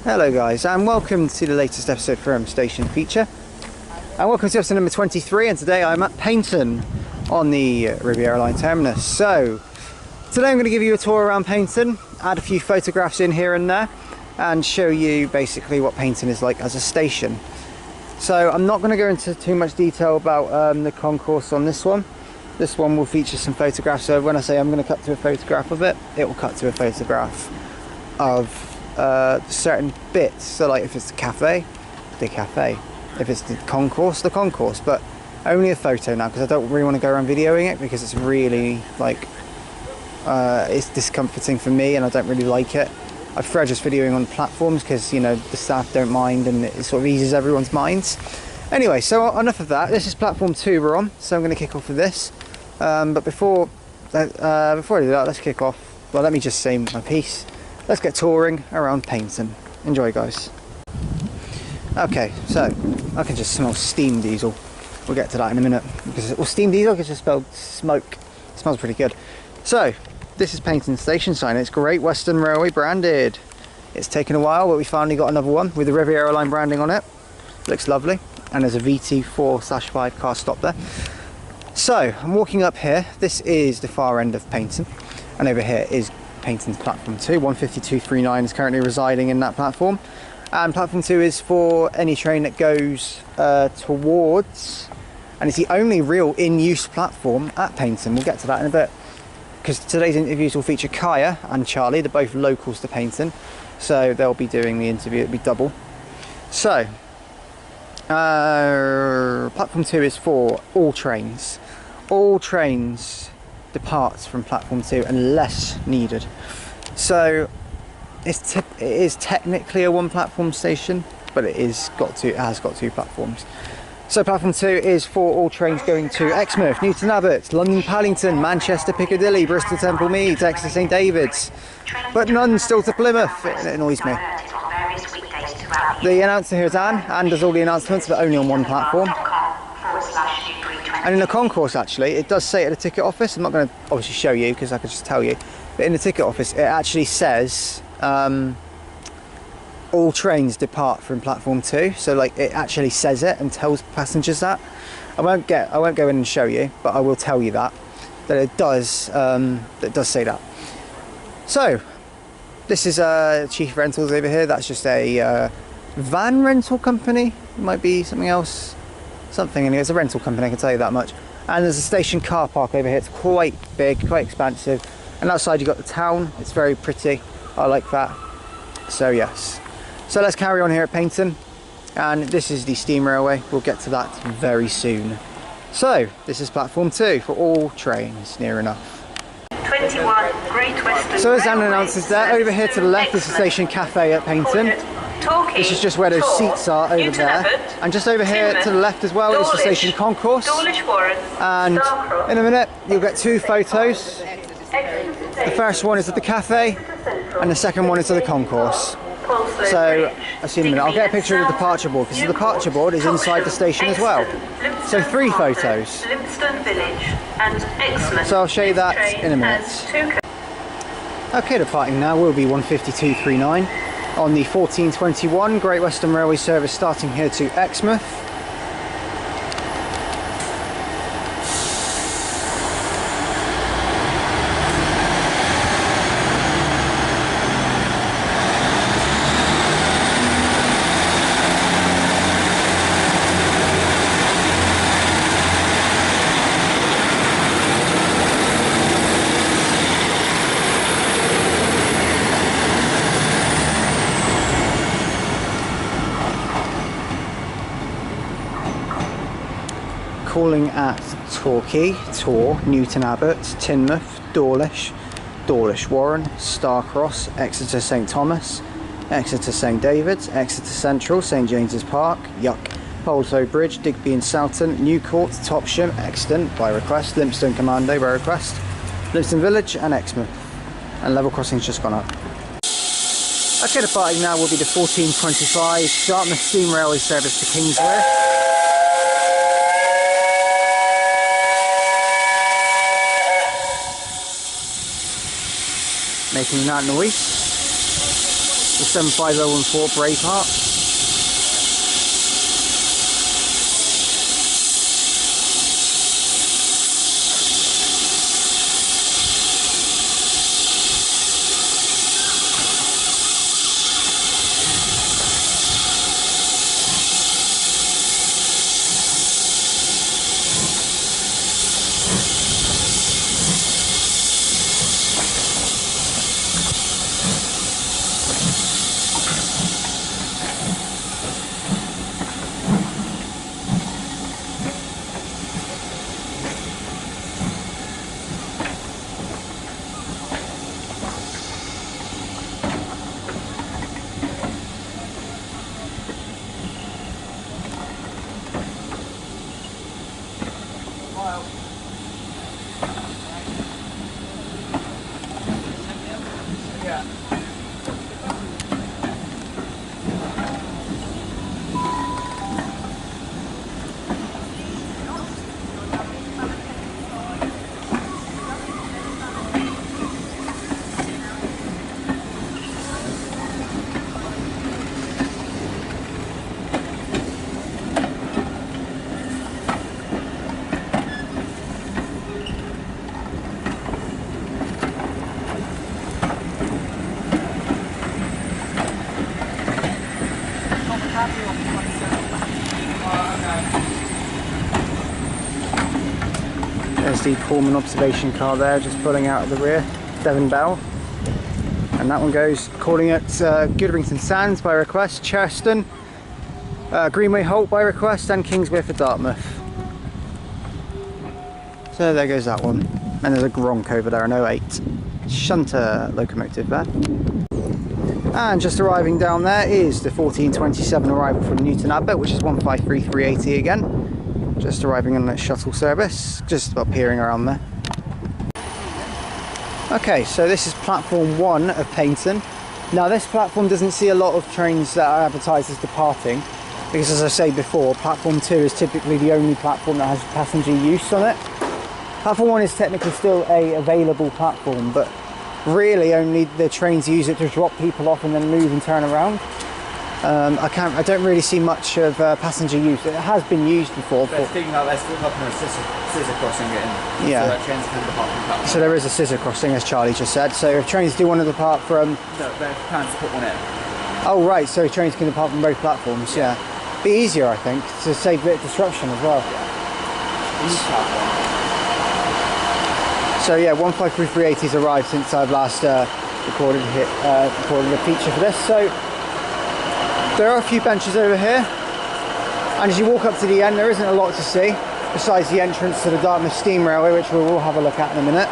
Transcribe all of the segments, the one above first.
Hello guys, and welcome to the latest episode from Station Feature. And welcome to episode number 23, and today I'm at Paignton on the Riviera Line terminus. So, today I'm going to give you a tour around Paignton, add a few photographs in here and there, and show you basically what Paignton is like as a station. So, I'm not going to go into too much detail about the concourse on this one. This one will feature some photographs, so when I say I'm going to cut to a photograph of it, it will cut to a photograph of certain bits. So like if it's the cafe, if it's the concourse, but only a photo now, because I don't really want to go around videoing it, because it's really like it's discomforting for me and I don't really like it. I prefer just videoing on platforms because, you know, the staff don't mind and it sort of eases everyone's minds. Anyway, so enough of that. This is platform 2 we're on, so I'm going to kick off with this. But before I do that, let's kick off. Well, let me just say my piece. Let's get touring around Paignton. Enjoy, guys. Okay, so I can just smell steam diesel. We'll get to that in a minute. Well, steam diesel can just spell smoke. It smells pretty good. So, this is Paignton station sign. It's Great Western Railway branded. It's taken a while, but we finally got another one with the Riviera Line branding on it. Looks lovely. And there's a VT4/5 car stop there. So, I'm walking up here. This is the far end of Paignton. And over here is Paignton's platform 2. 15239 is currently residing in that platform, and platform 2 is for any train that goes towards, and it's the only real in-use platform at Paignton. We'll get to that in a bit, because today's interviews will feature Kiya and Charlie. They're both locals to Paignton, so they'll be doing the interview. It'll be double. So platform 2 is for all trains. All trains departs from platform 2 unless needed. So it is technically a one platform station, but it has got 2 platforms. So platform 2 is for all trains going to Exmouth, Newton Abbot, London Paddington, Manchester Piccadilly, Bristol Temple Meads, Exeter St David's, but none still to Plymouth. It annoys me. The announcer here is Anne does all the announcements, but only on one platform. And in the concourse, actually, it does say at the ticket office, I'm not going to obviously show you because I could just tell you, but in the ticket office it actually says all trains depart from platform 2. So like it actually says it and tells passengers that. I won't go in and show you, but I will tell you that it does say that. So this is Chief Rentals over here. That's just a van rental company. It might be something else. Anyway, it's a rental company, I can tell you that much. And there's a station car park over here. It's quite big, quite expansive. And outside you've got the town. It's very pretty. I like that. So yes. So let's carry on here at Paignton. And this is the steam railway. We'll get to that very soon. So this is platform 2 for all trains, near enough. 21 Great Western. So as Anne announces there, over here to the left is the station cafe at Paignton. This is just where those seats are over there, and just over here to the left as well is the station concourse. And in a minute you'll get 2 photos. The first one is at the cafe and the second one is at the concourse. So I'll see in a minute. I'll get a picture of the departure board, because the departure board is inside the station as well. So 3 photos. So I'll show you that in a minute. Okay, departing now will be 15239 on the 1421 Great Western Railway service, starting here to Exmouth. Calling at Torre, Newton Abbot, Teignmouth, Dawlish Warren, Starcross, Exeter St Thomas, Exeter St David's, Exeter Central, St James's Park, Yuck, Poleslow Bridge, Digby and Soughton, Newcourt, Topsham, Exton by request, Lympstone Commando by request, Lympstone Village and Exmouth. And level crossing's just gone up. Okay, departing now will be the 1425 Dartmouth Steam Railway service to Kingsway. Making that noise. the 75014 Bray part. There's the Pullman observation car there, just pulling out of the rear, Devon Bell. And that one goes calling at Goodrington Sands by request, Cherston, Greenway Holt by request, and Kingsway for Dartmouth. So there goes that one. And there's a Gronk over there, an 08 shunter locomotive there. And just arriving down there is the 1427 arrival from Newton Abbot, which is 153380 again. Just arriving on that shuttle service, just about peering around there. Okay, so this is platform 1 of Paignton. Now this platform doesn't see a lot of trains that are advertised as departing, because as I said before, platform 2 is typically the only platform that has passenger use on it. Platform 1 is technically still a available platform, but really only the trains use it to drop people off and then move and turn around. I don't really see much of passenger use. It has been used before. They're thinking that there's still a scissor crossing in. Yeah. So that trains can depart from platform. So there is a scissor crossing, as Charlie just said. So if trains do want to depart from... No, their plans to put one in. Oh right, so trains can depart from both platforms, yeah. Be easier, I think, to save a bit of disruption as well. Yeah. So yeah, 153380's arrived since I've last recorded a feature for this. So there are a few benches over here, and as you walk up to the end, there isn't a lot to see besides the entrance to the Dartmouth Steam Railway, which we will have a look at in a minute.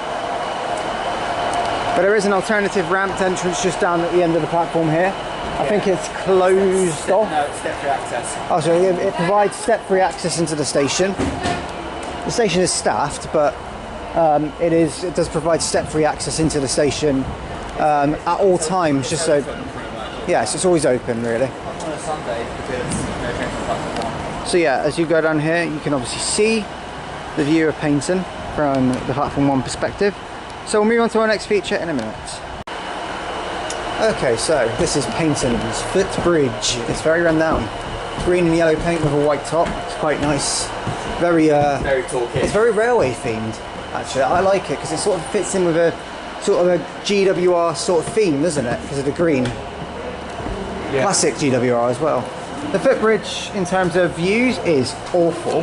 But there is an alternative ramped entrance just down at the end of the platform here. I think it's closed off. No, it's step-free access. Oh, so it provides step-free access into the station. The station is staffed, but it does provide step-free access into the station at all times. Just so, yes, it's always open really. On a Sunday, because no trains on platform 1. So yeah, as you go down here, you can obviously see the view of Paignton from the platform 1 perspective. So we'll move on to our next feature in a minute. Okay, so this is Paignton's footbridge. It's very run down. Green and yellow paint with a white top. It's quite nice. Very tall kit. It's very railway themed, actually. I like it because it sort of fits in with a sort of a GWR sort of theme, doesn't it? Because of the green. Yeah. Classic GWR as well. The footbridge, in terms of views, is awful.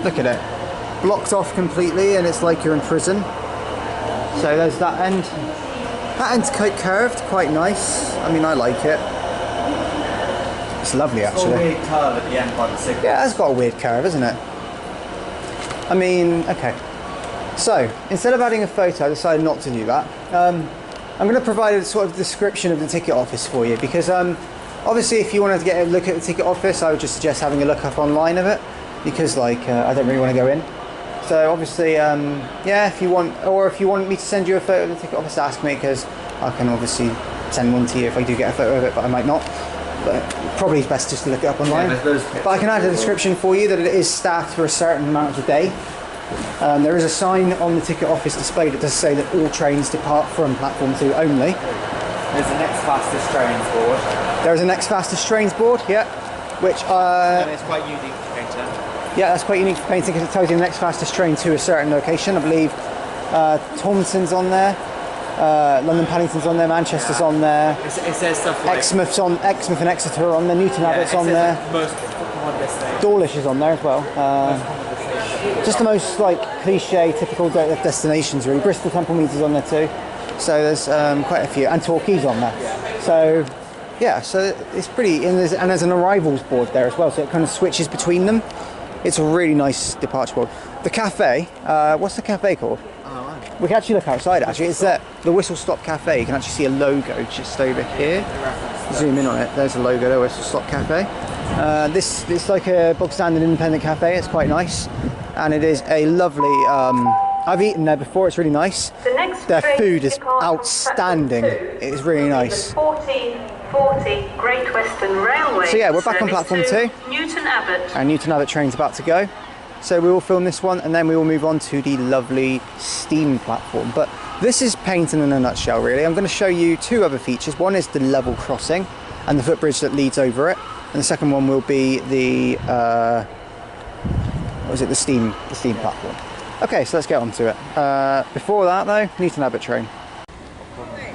Look at it. Blocked off completely, and it's like you're in prison. So there's that end. That end's quite curved, quite nice. I mean, I like it. It's lovely, actually. It's got a weird curve at the end by the signal. Yeah, it's got a weird curve, isn't it? I mean, okay. So, instead of adding a photo, I decided not to do that. I'm going to provide a sort of description of the ticket office for you, because obviously if you wanted to get a look at the ticket office, I would just suggest having a look up online of it, because like I don't really want to go in. So obviously, yeah, if you want, or if you want me to send you a photo of the ticket office, ask me, because I can obviously send one to you if I do get a photo of it, but I might not. But probably it's best just to look it up online. Yeah, but I can add a description for you that it is staffed for a certain amount of the day. There is a sign on the ticket office display that does say that all trains depart from platform 2 only. There's the next fastest trains board. There is a next fastest trains board, yeah, which And it's quite unique to Paignton. yeah, that's quite unique for Paignton because it tells you the next fastest train to a certain location. I believe Taunton's on there, London Paddington's on there, Manchester's on there. It says stuff like Exmouth and Exeter are on there, Newton Abbot's on there. Most common destination. Dawlish is on there as well. Just the most like cliche, typical destinations really. Bristol Temple Meads is on there too. So there's quite a few, and Torquay's on there. So yeah, so it's pretty. And there's an arrivals board there as well, so it kind of switches between them. It's a really nice departure board. The cafe, what's the cafe called? We can actually look outside. Actually, it's the Whistle Stop Cafe. You can actually see a logo just over here. Zoom in on it. There's a logo there, Whistle Stop Cafe. It's like a bog standard independent cafe. It's quite nice, and it is a lovely. I've eaten there before. It's really nice. Their food is outstanding. It is really nice. 1440 Great Western Railway. So yeah, we're back on platform 2. Newton Abbot. And Newton Abbot train's about to go. So we will film this one, and then we will move on to the lovely steam platform. But this is Paignton in a nutshell, really. I'm going to show you 2 other features. One is the level crossing and the footbridge that leads over it, and the second one will be the the steam platform. Okay, so let's get on to it. Before that though, Newton Abbot train.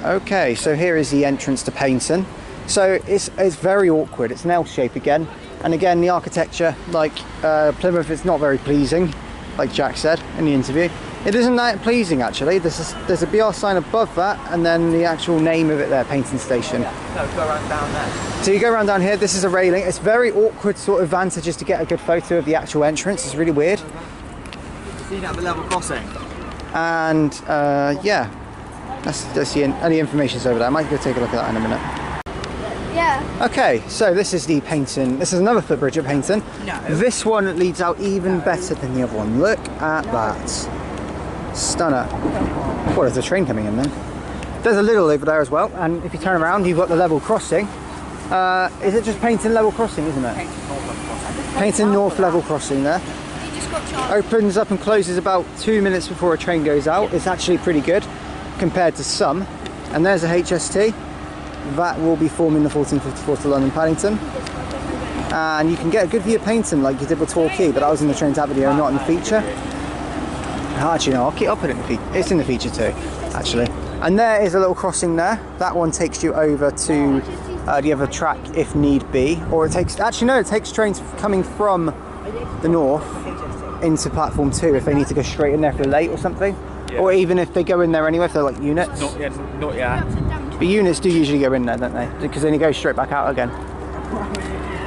Okay, so here is the entrance to Paignton. So it's very awkward. It's an L shape again, and again the architecture, like Plymouth, is not very pleasing, like Jack said in the interview. It isn't that pleasing actually. There's a BR sign above that, and then the actual name of it there, Paignton Station. No, go around down there. So you go around down here. This is a railing. It's very awkward sort of vantages to get a good photo of the actual entrance. It's really weird. So you have the level crossing. And yeah, that's the only information's over there. I might go take a look at that in a minute. Yeah. Okay, so this is the Paignton. This is another footbridge at Paignton. No. This one leads out even better than the other one. Look at that. Stunner. Well, there's a train coming in then. There's a little over there as well, and if you turn around, you've got the level crossing. Is it just Paignton level crossing, isn't it? Paignton North level crossing there. Opens up and closes about 2 minutes before a train goes out. It's actually pretty good compared to some. And there's a HST. That will be forming the 1454 to London Paddington. And you can get a good view of Paignton like you did with Torquay, but that was in the Trains Out video, not in the feature. Actually, no, I'll put it in the feature. It's in the feature too, actually. And there is a little crossing there. That one takes you over to the other track if need be. Or it takes, actually no, it takes trains coming from the north into platform 2 if they need to go straight in there if they're late or something. Yeah. Or even if they go in there anyway, if they're like units. Not yet. But units do usually go in there, don't they? Because then you go straight back out again.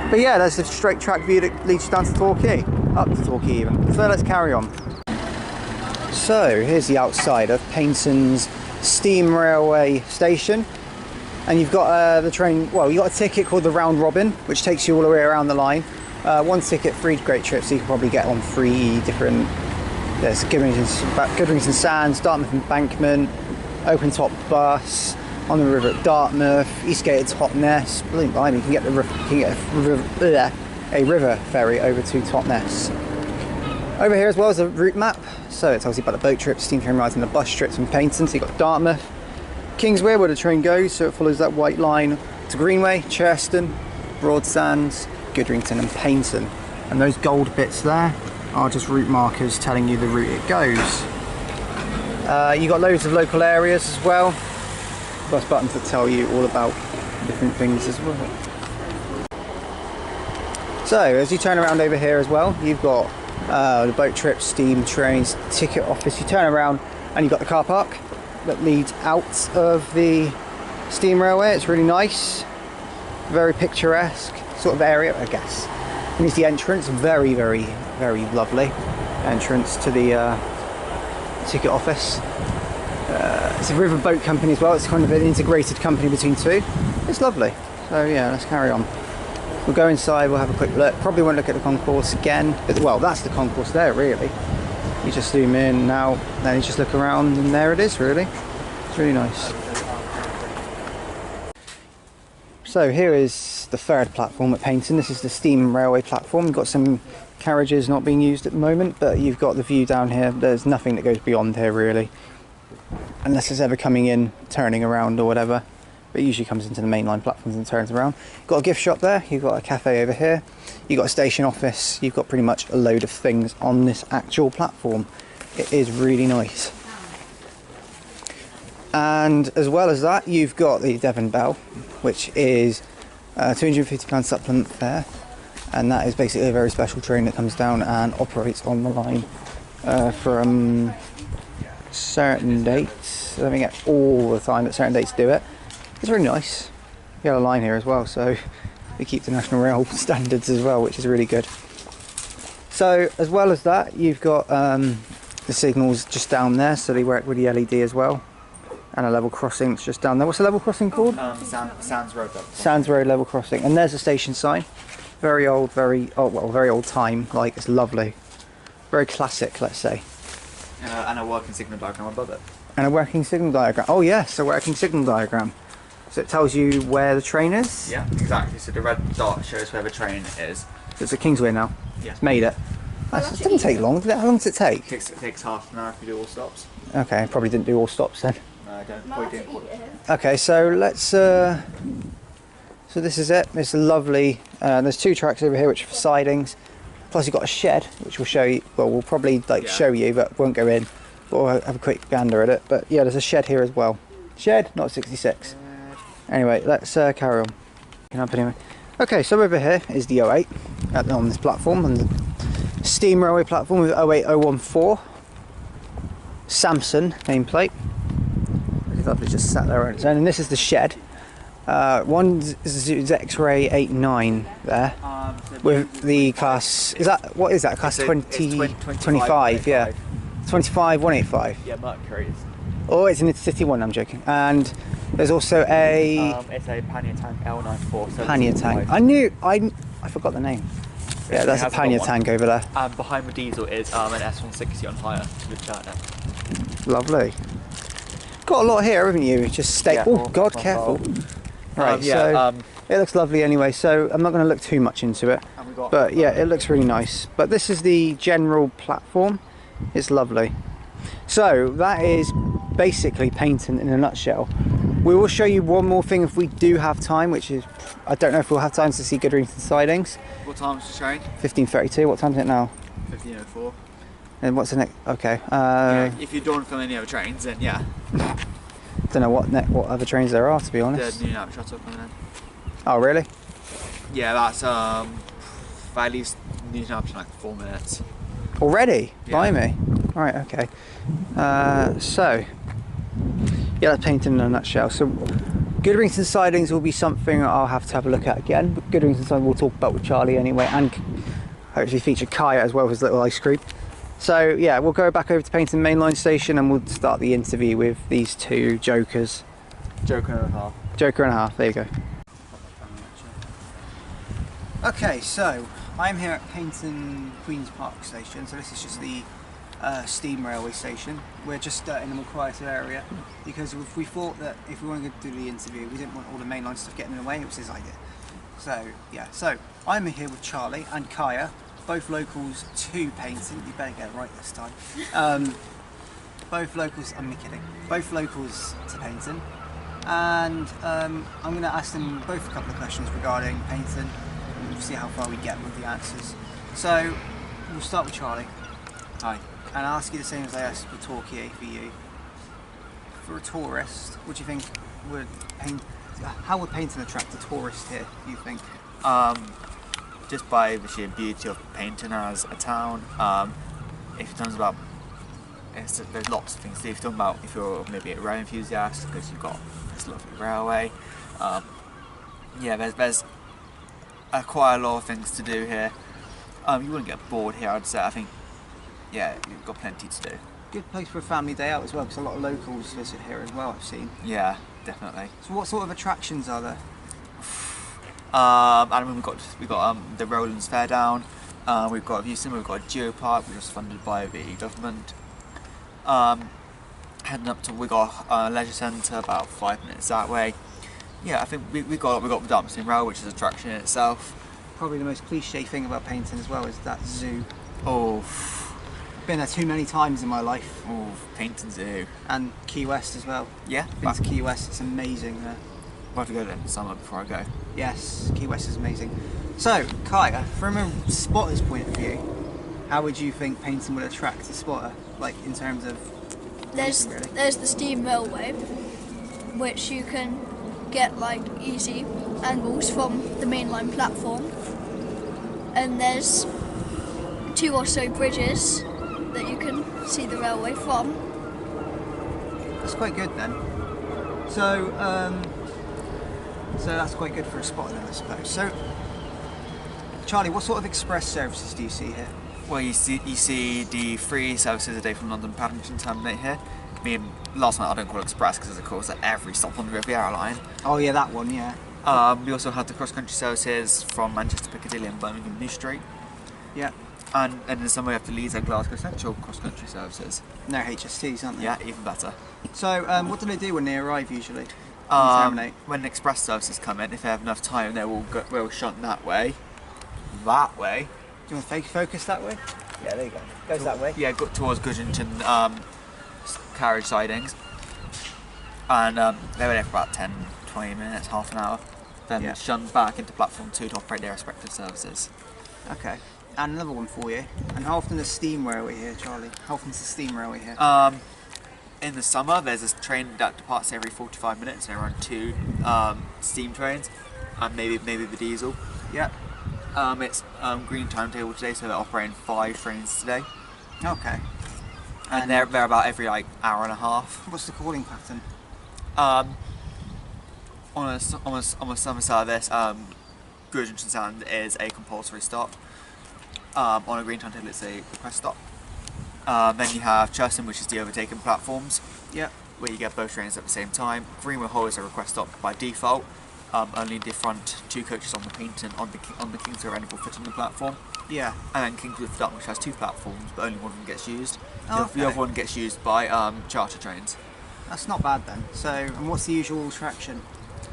But yeah, there's a straight track view that leads you down to Torquay. Up to Torquay even. So let's carry on. So here's the outside of Paignton's steam railway station. And you've got the train, well, you've got a ticket called the Round Robin, which takes you all the way around the line. One ticket, 3 great trips, so you can probably get on 3 different, there's Goodrington Sands, Dartmouth Embankment, open top bus, on the river at Dartmouth, Eastgate at Totnes. Brilliant, you can get a river ferry over to Totnes. Over here as well is a route map, so it tells you about the boat trips, steam train rides and the bus trips from Paignton. So you've got Dartmouth, Kingsway where the train goes, so it follows that white line to Greenway, Churston, Broadsands, Goodrington and Paignton. And those gold bits there are just route markers telling you the route it goes. You've got loads of local areas as well. Bus buttons that tell you all about different things as well. So as you turn around over here as well, you've got the boat trips, steam trains, ticket office. You turn around and you've got the car park that leads out of the steam railway. It's really nice, very picturesque sort of area, I guess. And it's the entrance, very, very, very lovely entrance to the ticket office. It's a river boat company as well. It's kind of an integrated company between 2. It's lovely. So yeah, let's carry on. We'll go inside, we'll have a quick look. Probably won't look at the concourse again. But, well, that's the concourse there, really. You just zoom in now, then you just look around, and there it is, really. It's really nice. So here is the 3rd platform at Paignton. This is the steam railway platform. You've got some carriages not being used at the moment, but you've got the view down here. There's nothing that goes beyond here, really. Unless it's ever coming in, turning around or whatever. but it usually comes into the mainline platforms and turns around. You've got a gift shop there, you've got a cafe over here, you've got a station office, you've got pretty much a load of things on this actual platform. It is really nice. And as well as that, you've got the Devon Bell, which is £250 supplement fare, and that is basically a very special train that comes down and operates on the line from certain dates. I don't think it's all the time, but certain dates do it. It's really nice. We have a line here as well, so we keep the National Rail standards as well, which is really good. So as well as that, you've got the signals just down there, so they work with the LED as well, and a level crossing that's just down there. What's the level crossing called? Sands Road. Sands Road level crossing, and there's a station sign. Very old, very old time. Like, it's lovely, very classic, let's say. And a working signal diagram above it. And a working signal diagram. Oh yes, a working signal diagram. So it tells you where the train is? Yeah, exactly. So the red dot shows where the train is. So it's at Kingsway now? Yeah. It's made it. It didn't take long, did it? How long does it take? It takes half an hour if you do all stops. Okay, probably didn't do all stops then. No, I don't. Probably didn't. Okay, so let's... so this is it. It's lovely. There's two tracks over here which are for sidings. Plus you've got a shed, which we'll show you. Well, we'll probably show you, but won't go in. But we'll have a quick gander at it. But yeah, there's a shed here as well. Shed, not 66. Anyway, let's carry on. Anyway. Okay, so over here is the 08 on this platform, on the steam railway platform with 08014. Samson nameplate. It's lovely, just sat there on its own. And this is the shed. One is X-ray 89 there, with the class. Is that what is that class? 25, yeah. 25 185. Yeah, Mercury. Oh, it's an intercity one. I'm joking. And there's also a. It's a pannier tank L94. Pannier tank. I forgot the name. Yeah, that's a pannier tank over there. And behind the diesel is an S160 on hire to the China. Lovely. Got a lot here, haven't you? Just stay. Yeah, oh God, careful. Right. It looks lovely anyway. So I'm not going to look too much into it. But yeah, it looks really nice. But this is the general platform. It's lovely. So that is basically Paignton in a nutshell. We will show you one more thing if we do have time, which is, I don't know if we'll have time to see Goodrington sidings. What time's the train? 15:32. What time is it now? 15:04. And what's the next? Okay. Yeah, if you don't film any other trains, then yeah. Don't know what other trains there are, to be honest. The New York shuttle coming in. Oh really? Yeah, that's that leaves New York in like 4 minutes. Already? Yeah. Blimey. Right, okay. So, yeah, that's Paignton in a nutshell. So, Goodrington sidings will be something I'll have to have a look at again. But Goodrington sidings we'll talk about with Charlie anyway, and hopefully feature Kiya as well as his little ice cream. So, yeah, we'll go back over to Paignton mainline station and we'll start the interview with these two jokers. Joker and a half. Joker and a half, there you go. Okay, so I'm here at Paignton Queen's Park station, so this is just the steam railway station. We're just in a more quieter area because we thought that if we wanted to do the interview, we didn't want all the mainline stuff getting in the way. It was his idea. So yeah, so I'm here with Charlie and Kiya, both locals to Paignton. You better get it right this time. Both locals. I'm kidding. Both locals to Paignton, and I'm going to ask them both a couple of questions regarding Paignton. We'll see how far we get with the answers. So we'll start with Charlie. Hi. And I'll ask you the same as I asked for Torre for you. For a tourist, what do you think how would Paignton attract a tourist here, do you think? Just by the sheer beauty of Paignton as a town. If it turns about, there's lots of things to do. If you're talking about if you're maybe a rail enthusiast, because you've got this lovely railway. Yeah, there's quite a lot of things to do here. You wouldn't get bored here, I'd say. I think, yeah, you've got plenty to do. Good place for a family day out as well, because a lot of locals visit here as well, I've seen. Yeah, definitely. So what sort of attractions are there? And we've got the Roland's Fair down. We've got Houston. We've got a geopark, which was funded by the government. Heading up to we got a leisure centre about 5 minutes that way. Yeah, I think we got the Dumpston Rail, which is an attraction in itself. Probably the most cliche thing about Paignton as well is that zoo. Oh, been there too many times in my life. Oh, Paignton Zoo. And Key West as well. Yeah. Been to Key West, it's amazing there. I'll have to go there in the summer before I go. Yes, Key West is amazing. So, Kiya, from a spotter's point of view, how would you think Paignton would attract a spotter, like in terms of There's really? there's the steam railway, which you can get like easy angles from the mainline platform, and there's 2 or so bridges that you can see the railway from. That's quite good then. So, so that's quite good for a spotter then, I suppose. So, Charlie, what sort of express services do you see here? Well, you see the 3 services a day from London Paddington terminate here. I mean, last night I don't call it express because of course at every stop on the Riviera Line. Oh yeah, that one, yeah. We also have the cross-country services from Manchester Piccadilly and Birmingham New Street. Yeah. And in the summer we have the Leeds and Glasgow Central cross-country services. And they're HSTs, aren't they? Yeah, even better. So, what do they do when they arrive usually? Terminate? When express services come in, if they have enough time, they will shunt that way. That way. Do you want to focus that way? Yeah, there you go. Goes that way. Yeah, towards Goodington carriage sidings. And they were there for about 10, 20 minutes, half an hour. Then shunned back into platform 2 to operate their respective services. Okay. And another one for you. And how often is steam railway here, Charlie? How often is the steam railway here? In the summer, there's a train that departs every 45 minutes, and they run 2 steam trains, and maybe the diesel. Yeah. It's green timetable today, so they're operating 5 trains today. Okay. And they're about every like hour and a half. What's the calling pattern? On a summer service, Goodington Sand is a compulsory stop. On a green timetable, it's a request stop. Then you have Churton, which is the overtaken platforms. Yeah. Where you get both trains at the same time. Greenwood Hall is a request stop by default. Only the front 2 coaches on the Paignton on the Kingswood End will fit on the platform. Yeah. And then Kingswood Duck, which has 2 platforms, but only one of them gets used. Okay. The other one gets used by charter trains. That's not bad then. So, and what's the usual attraction?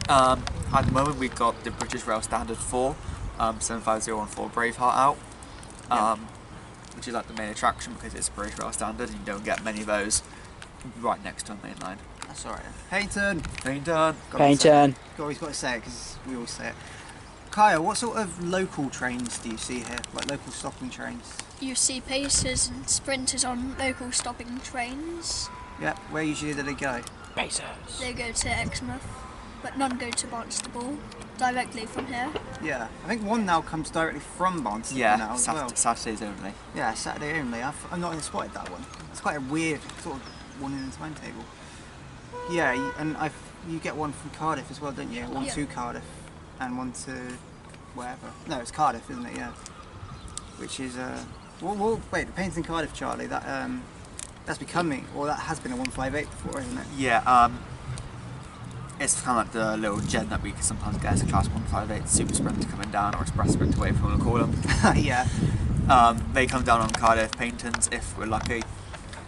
At the moment, we've got the British Rail Standard 4, 75014 Braveheart out, which is like the main attraction because it's British Rail Standard and you don't get many of those right next to a main line. That's alright. Paignton! Paignton! Paignton! Always got to say it because we always say it. Kiya, what sort of local trains do you see here? Like local stopping trains? You see pacers and sprinters on local stopping trains. Yeah, where usually do they go? Pacers. They go to Exmouth, but none go to Barnstable directly from here. Yeah, I think one now comes directly from Barnstable now as well. Saturdays only. Yeah, Saturday only. I've not even spotted that one. It's quite a weird sort of one in the timetable. Yeah, and you get one from Cardiff as well, don't you? One to Cardiff and one to wherever. No, it's Cardiff, isn't it? Yeah. Which is well, wait, the Paignton Cardiff, Charlie. That's becoming, or that has been a 158 before, isn't it? Yeah. It's kind of like the little gem that we can sometimes get as a Class 158 Super Sprinter coming down, or Express Sprinter, whatever you want to call them. Yeah. They come down on Cardiff Paignton's if we're lucky.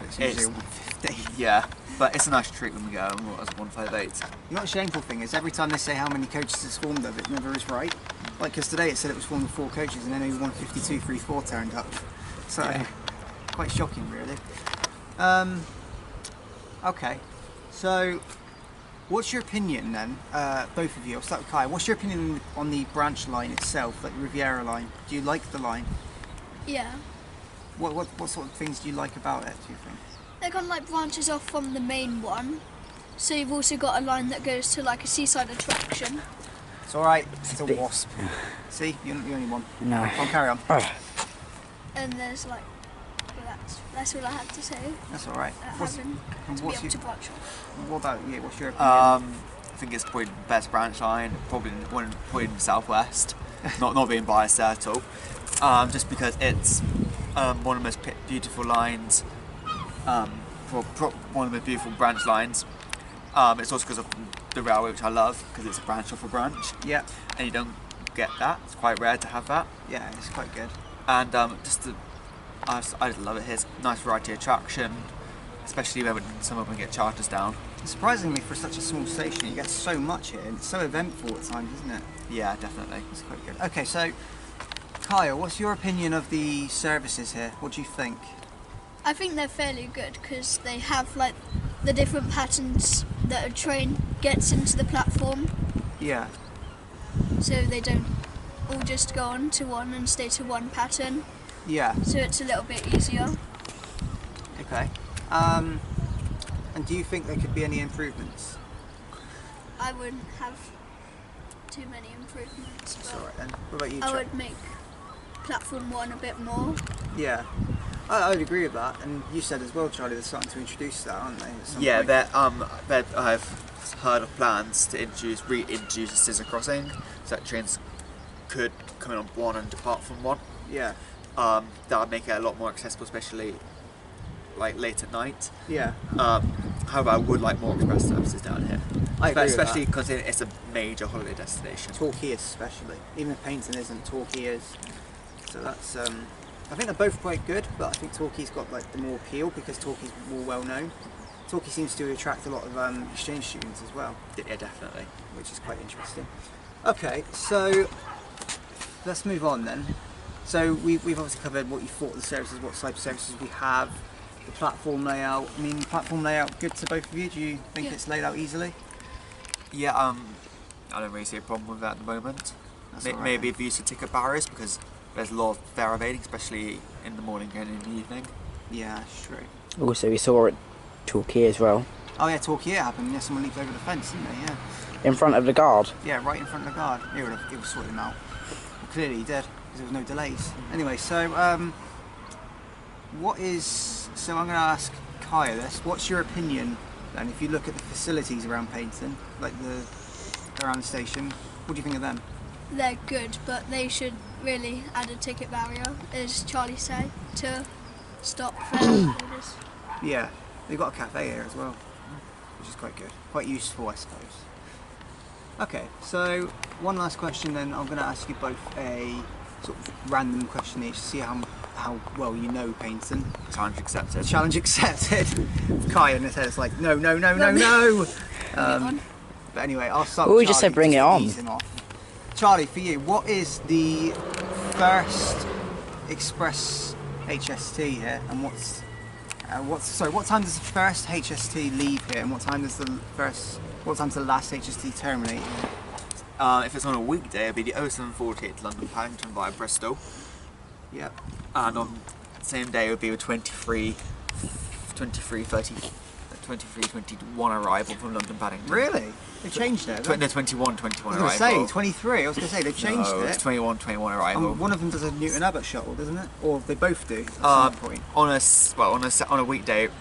It's usually 150. Yeah, but it's a nice treat when we go on as 158. You know what the shameful thing is? Every time they say how many coaches it's formed of, it never is right. Like, because today it said it was formed of 4 coaches and then only 152, 3, 4 turned up. So, quite shocking, really. Okay, so what's your opinion then, both of you? I'll start with Kiya. What's your opinion on the branch line itself, like the Riviera Line? Do you like the line? Yeah. What sort of things do you like about it, do you think? They're kind of like branches off from the main one. So you've also got a line that goes to like a seaside attraction. It's alright, it's a wasp. See, you're not the only one. No. I'll carry on. And there's like, well, that's all I have to say. That's alright. Having to be able to branch off. What about you? What's your opinion? I think it's probably the best branch line, probably in the southwest. not being biased there at all. Just because it's one of the most beautiful lines, one of the most beautiful branch lines. It's also because of the railway, which I love, because it's a branch off a branch. Yeah. And you don't get that. It's quite rare to have that. Yeah, it's quite good. And I just love it. Here's a nice variety of attraction, especially when some of them get charters down. Surprisingly, for such a small station, you get so much here, and it's so eventful at times, isn't it? Yeah, definitely. It's quite good. Okay, so Kiya, what's your opinion of the services here? What do you think? I think they're fairly good because they have like the different patterns that a train gets into the platform, Yeah. so they don't all just go on to one and stay to one pattern. Yeah. So it's a little bit easier. Okay. And do you think there could be any improvements? I wouldn't have too many improvements, It's but alright then. What about you, I Charlie? would make platform 1 a bit more. Yeah. I would agree with that. And you said as well, Charlie, they're starting to introduce that, aren't they? at some Yeah, point? I've heard of plans to reintroduce a scissor crossing, so that trains could come in on one and depart from one. Yeah. That would make it a lot more accessible, especially like late at night. Yeah. However, I would like more express services down here, I agree with especially that. because it's a major holiday destination. Torquay especially. Even if Paignton isn't, Torquay is. So that's I think they're both quite good, but I think Torquay's got like the more appeal because Torquay's more well known. Torquay seems to attract a lot of exchange students as well, Yeah, definitely. which is quite interesting. Okay, so let's move on then. So we've obviously covered what you thought of the services, what type of services we have, the platform layout. I mean, platform layout good to both of you? Do you think Yeah. it's laid out easily? Yeah, I don't really see a problem with that at the moment. That's all right Maybe then. if you use the ticket barriers, because there's a lot of fare evading, especially in the morning and in the evening. Yeah, sure. Also, we saw at Torquay as well, Oh yeah, Torquay happened. Yeah, someone leaped over the fence, didn't they? Yeah. in front of the guard. Yeah, right in front of the guard. He would have sorted him out. Well, clearly he did, because there was no delays. Anyway, so so I'm going to ask Kiya this. What's your opinion then, if you look at the facilities around Paignton, like around the station, what do you think of them? They're good, but they should really add a ticket barrier, as Charlie said, to stop fare evaders. Yeah, they've got a cafe here as well, which is quite good. Quite useful, I suppose. Okay, so one last question then. I'm going to ask you both a sort of random question each to see how well you know Paignton. Challenge accepted. Challenge accepted. Kiya in his head is like, no. But anyway, I'll start Well, with we just Charlie said bring to it on. ease him off. Charlie, for you, what is the first express HST here, and what time does the first HST leave here, and what time does the last HST terminate? If it's on a weekday, it'd be the 0748 to London Paignton via Bristol, Yep. and on the same day it would be a 23:21 arrival from London Paddington. Really? They changed it. No, 21 I was going arrival. to say 23. I was going to say they've changed No, it. it's 21 arrival. One of them does a Newton Abbot shuttle, doesn't it? Or they both do at some point. On a weekday, it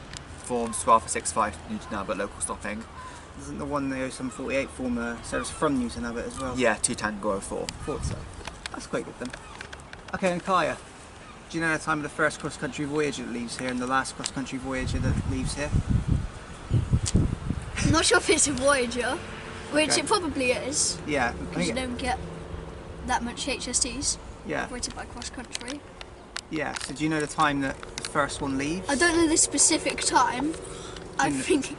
forms 12 for 65 Newton Abbot local stopping. Isn't the one the 0748 form a service from Newton Abbot as well? Yeah, 2 Tango 04. Thought so. That's quite good then. Okay, and Kiya, do you know the time of the first cross-country voyager that leaves here and the last cross-country voyager that leaves here? I'm not sure if it's a Voyager, which Okay. it probably is, Yeah. I because you think don't get that much HSTs yeah. operated by cross country. Yeah. So do you know the time that the first one leaves? I don't know the specific time. I Mm. think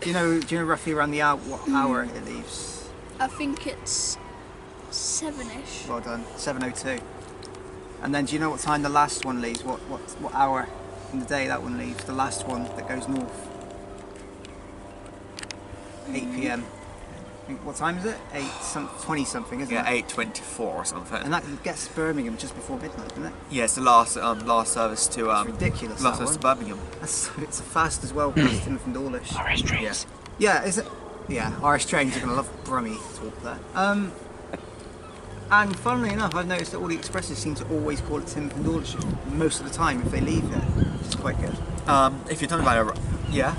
Do you know roughly around the hour, what hour it leaves? it's 7ish. Well done. 7:02. And then do you know what time the last one leaves? What hour in the day that one leaves? The last one that goes north. 8 p.m. I think, what time is it? 20 something, isn't Yeah, it? 8:24 or something. And that gets Birmingham just before midnight, doesn't it? Yeah, it's the last service to It's ridiculous. last That service to one. Birmingham. It's a fast as well, past Tim from Dawlish. RS trains. Yeah, is it? Yeah, Irish trains are going to love Brummy talk there. And funnily enough, I've noticed that all the expresses seem to always call it Tim from Dawlish most of the time if they leave there, which is quite good. If you're talking about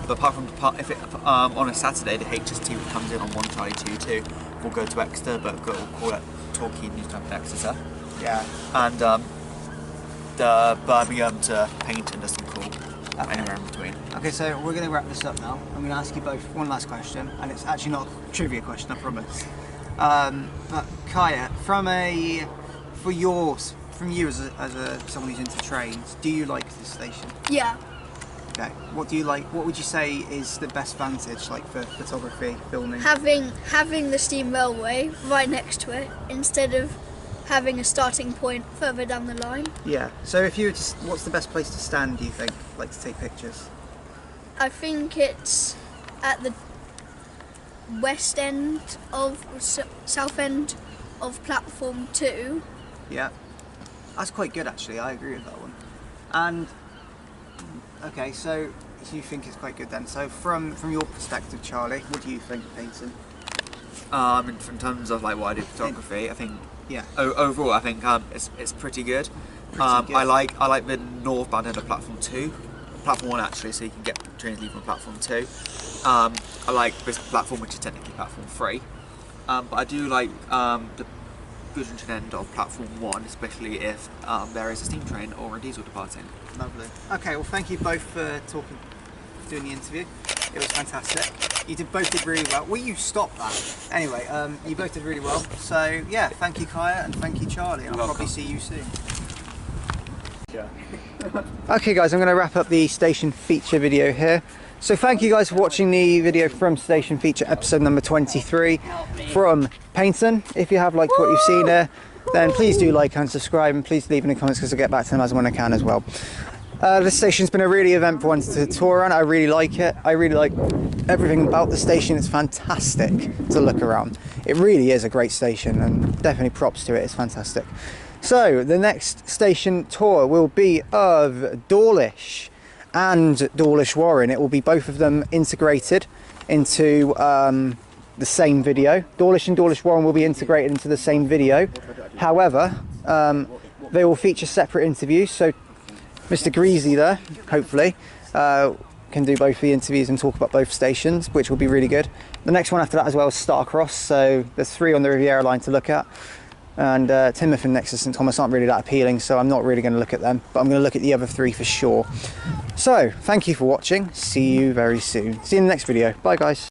but apart from on a Saturday, the HST comes in on 1 Charlie 22 will go to Exeter, but we'll call it Torquay Newton and Exeter, Yeah. and the Birmingham to Paignton doesn't call anywhere in between. Okay, so we're going to wrap this up now. I'm going to ask you both one last question, and it's actually not a trivia question, I promise. But Kiya, from you as someone who's into trains, do you like this station? Yeah, Okay. What do you like? What would you say is the best vantage, like for photography, filming? having the steam railway right next to it instead of having a starting point further down the line. Yeah. So if you were to, what's the best place to stand? Do you think, like to take pictures? I think it's at the west end of south end of platform 2. Yeah, that's quite good actually. I agree with that one. And okay, so you think it's quite good then. So from your perspective, Charlie, what do you think, Paignton? In terms of like what I do photography, I think Yeah. overall I think it's pretty good. Pretty good. I like the northbound end of platform 2, platform 1 actually, so you can get trains leaving from platform 2. I like this platform, which is technically platform 3, but I do like the Gatwick end of platform 1, especially if there is a steam train or a diesel departing. Lovely. Okay, well thank you both for doing the interview. It was fantastic. You both did really well. Will you stop that? Anyway, you both did really well. So yeah, thank you Kiya and thank you Charlie. I'll probably see you soon. Yeah. Okay guys, I'm going to wrap up the station feature video here. So thank you guys for watching the video from Station Feature episode number 23 from Paignton. If you have liked what you've seen there, then please do like and subscribe, and please leave in the comments because I'll get back to them as and when I can as well. This station's been a really eventful one to tour around. I really like it. I really like everything about the station. It's fantastic to look around. It really is a great station, and definitely props to it. It's fantastic. So the next station tour will be of Dawlish and Dawlish Warren. It will be both of them integrated into the same video. Dawlish and Dawlish Warren will be integrated into the same video. However, they will feature separate interviews. So Mr. Greasy there, hopefully, can do both the interviews and talk about both stations, which will be really good. The next one after that as well is Starcross. So there's 3 on the Riviera Line to look at. And Timoth and Nexus St Thomas aren't really that appealing, so I'm not really going to look at them, but I'm going to look at the other 3 for sure. So thank you for watching. See you very soon. See you in the next video. Bye guys.